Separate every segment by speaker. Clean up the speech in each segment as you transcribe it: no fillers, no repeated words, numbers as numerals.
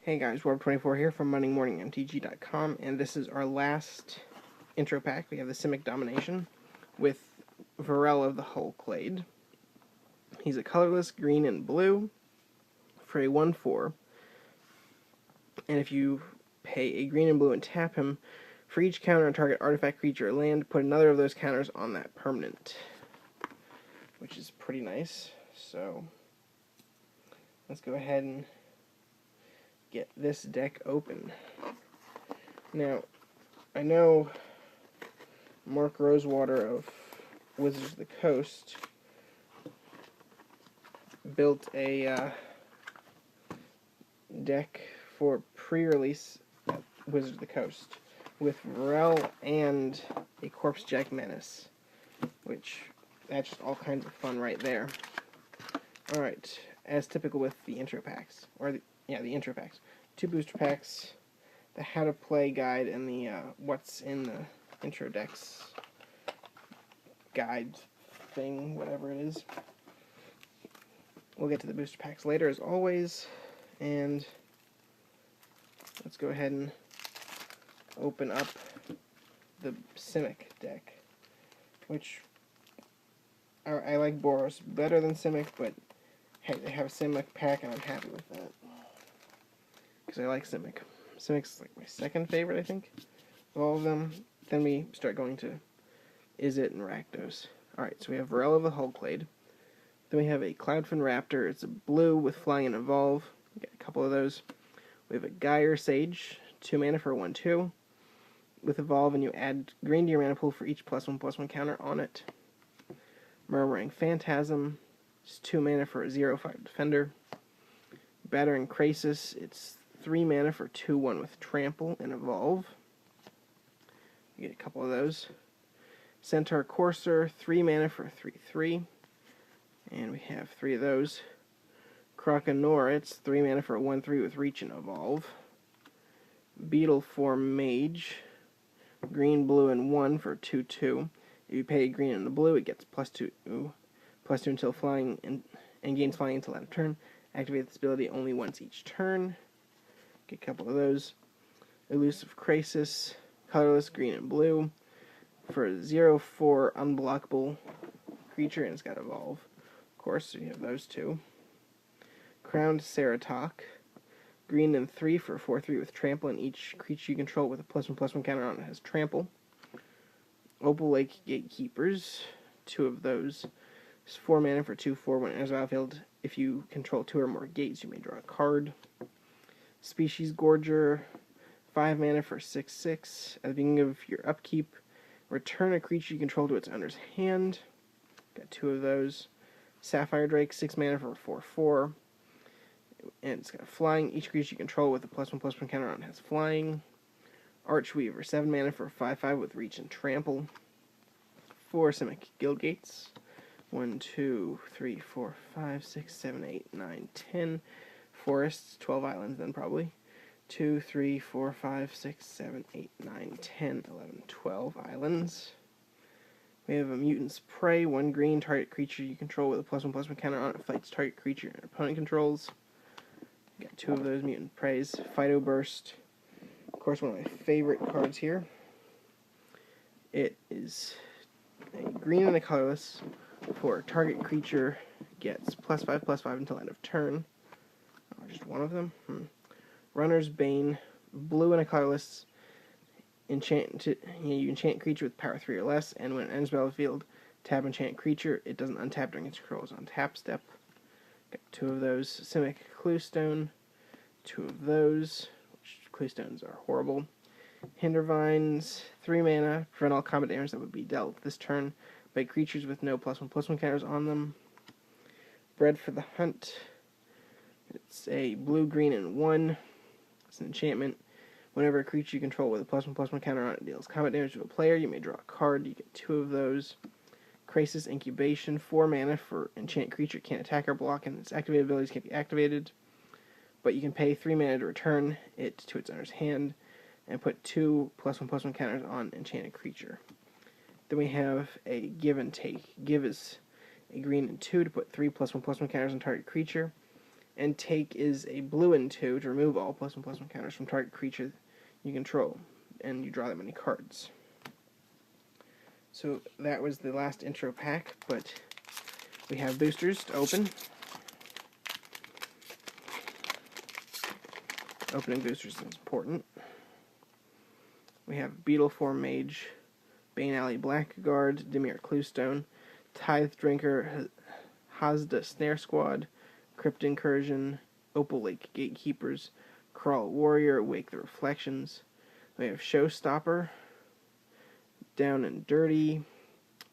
Speaker 1: Hey guys, Warp24 here from MondayMorningMTG.com, and this is our last intro pack. We have the Simic Domination with Varel of the Hull Clade. He's a colorless green and blue for a 1/4, and if you pay a green and blue and tap him, for each counter on target artifact, creature, or land, put another of those counters on that permanent, which is pretty nice. So let's go ahead and get this deck open. Now, I know Mark Rosewater of Wizards of the Coast built a deck for pre-release at Wizards of the Coast with Varel and a Corpse Jack Menace, which that's just all kinds of fun right there. Alright, as typical with the intro packs, the intro packs. 2 booster packs, the how to play guide, and the what's in the intro decks guide thing, whatever it is. We'll get to the booster packs later as always, and let's go ahead and open up the Simic deck, which I like Boros better than Simic, but hey, they have a Simic pack and I'm happy with that. Because I like Simic. Simic's like my second favorite, I think, of all of them. Then we start going to Izzet and Rakdos. Alright, so we have Varel of the Hull Clade. Then we have a Cloudfin Raptor. It's a blue with flying and evolve. We got a couple of those. We have a Gyre Sage, 2 mana for 1/2. With evolve, and you add green to your mana pool for each +1/+1 counter on it. Murmuring Phantasm, it's 2 mana for a 0/5 defender. Battering Krasis, it's 3 mana for 2/1 with trample and evolve. You get a couple of those. Centaur Courser, 3 mana for 3/3. And we have 3 of those. Croconor, it's 3 mana for a 1/3 with reach and evolve. Beetleform Mage, green, blue, and 1 for 2/2. If you pay green and the blue, it gets +2 until flying and gains flying until end of turn. Activate this ability only once each turn. Get a couple of those. Elusive Krasis, colorless, green and blue, for a 0/4 unblockable creature, and it's got evolve. Of course, so you have those 2. Crowned Ceratok, green and 3 for 4/3 with trample, and each creature you control with a +1/+1 counter on it has trample. Opal Lake Gatekeepers, 2 of those. It's 4 mana for 2/4. When it enters the battlefield, if you control 2 or more gates, you may draw a card. Species Gorger, 5 mana for 6/6. At the beginning of your upkeep, return a creature you control to its owner's hand. Got 2 of those. Sapphire Drake, 6 mana for 4/4. And it's got flying. Each creature you control with a +1/+1 counter on it has flying. Archweaver, 7 mana for 5/5 with reach and trample. 4 Simic Guildgates. 1, 2, 3, 4, 5, 6, 7, 8, 9, 10. Forests, 12 islands then probably. 2, 3, 4, 5, 6, 7, 8, 9, 10, 11, 12 islands. We have a Mutant's Prey, 1 green, target creature you control with a +1/+1 counter on it fights target creature your opponent controls. Got 2 of those Mutant Preys. Phyto Burst, of course, one of my favorite cards here. It is a green and a colorless for target creature gets +5/+5 until end of turn. Oh, just one of them. Runner's Bane, blue and a colorless. You enchant creature with power 3 or less, and when it enters the battlefield, tap enchant creature. It doesn't untap during its control. It's on tap step. Got 2 of those. Simic Cluestone, 2 of those, which Cluestones are horrible. Hindervines, 3 mana, prevent all combat damage that would be dealt this turn by creatures with no +1/+1 counters on them. Bred for the Hunt, it's a blue, green, and 1. It's an enchantment. Whenever a creature you control with a +1/+1 counter on it deals combat damage to a player, you may draw a card. You get 2 of those. Krasis Incubation, 4 mana for enchant creature, can't attack or block, and its activated abilities can't be activated. But you can pay 3 mana to return it to its owner's hand, and put 2 +1/+1 counters on enchanted creature. Then we have a Give and Take. Give is a green and 2 to put 3 +1/+1 counters on target creature. And take is a blue and 2 to remove all +1/+1 counters from target creature you control, and you draw that many cards. So that was the last intro pack, but we have boosters to open. Opening boosters is important. We have Beetleform Mage, Bane Alley Blackguard, Dimir Cluestone, Tithe Drinker, Hazda Snare Squad, Crypt Incursion, Opal Lake Gatekeepers, Crawl Warrior, Wake the Reflections. We have Showstopper, Down and Dirty,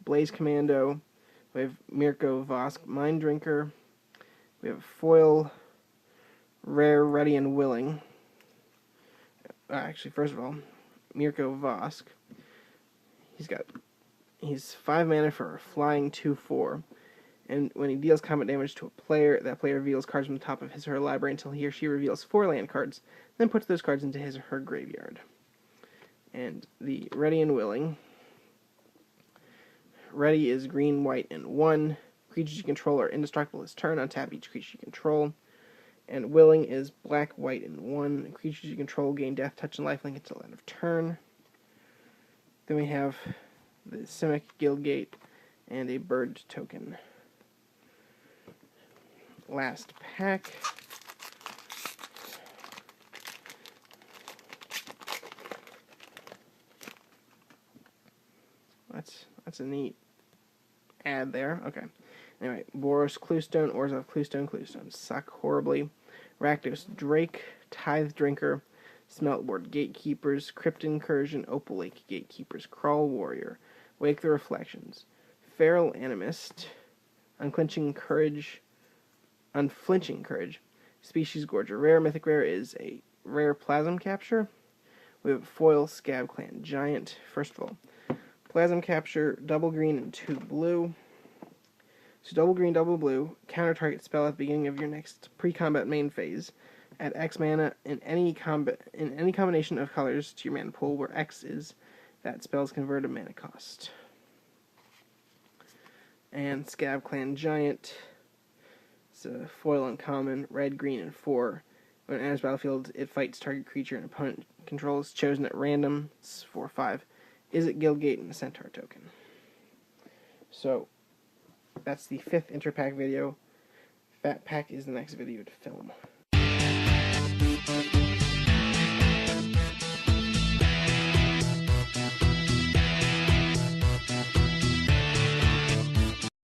Speaker 1: Blaze Commando. We have Mirko Vosk Mind Drinker. We have Foil, Rare, Ready and Willing. Actually, first of all, Mirko Vosk. He's 5 mana for a flying 2/4. And when he deals combat damage to a player, that player reveals cards from the top of his or her library until he or she reveals 4 land cards, then puts those cards into his or her graveyard. And the Ready and Willing. Ready is green, white, and 1. Creatures you control are indestructible this turn. Untap each creature you control. And Willing is black, white, and 1. Creatures you control gain death, touch, and lifelink until end of turn. Then we have the Simic Guildgate and a bird token. Last pack. That's a neat ad there. Okay. Anyway, Boros Cluestone, Orzhov Cluestone suck horribly. Rakdos Drake, Tithe Drinker, Smeltboard Gatekeepers, Crypt Incursion, Opal Lake Gatekeepers, Crawl Warrior, Wake the Reflections, Feral Animist, Unflinching Courage, Species Gorger. Rare Mythic Rare is a rare Plasm Capture. We have Foil Scab Clan Giant. First of all, Plasm Capture, double green and 2 blue. So double green, double blue, counter target spell at the beginning of your next pre-combat main phase. Add X mana in any combination of colors to your mana pool where X is that spell's converted mana cost. And Scab Clan Giant. It's a foil uncommon, red, green, and 4. When it enters battlefield, it fights target creature and opponent controls chosen at random. It's 4/5. Is it Guildgate and a Centaur token? So that's the 5th Interpack video. Fat Pack is the next video to film.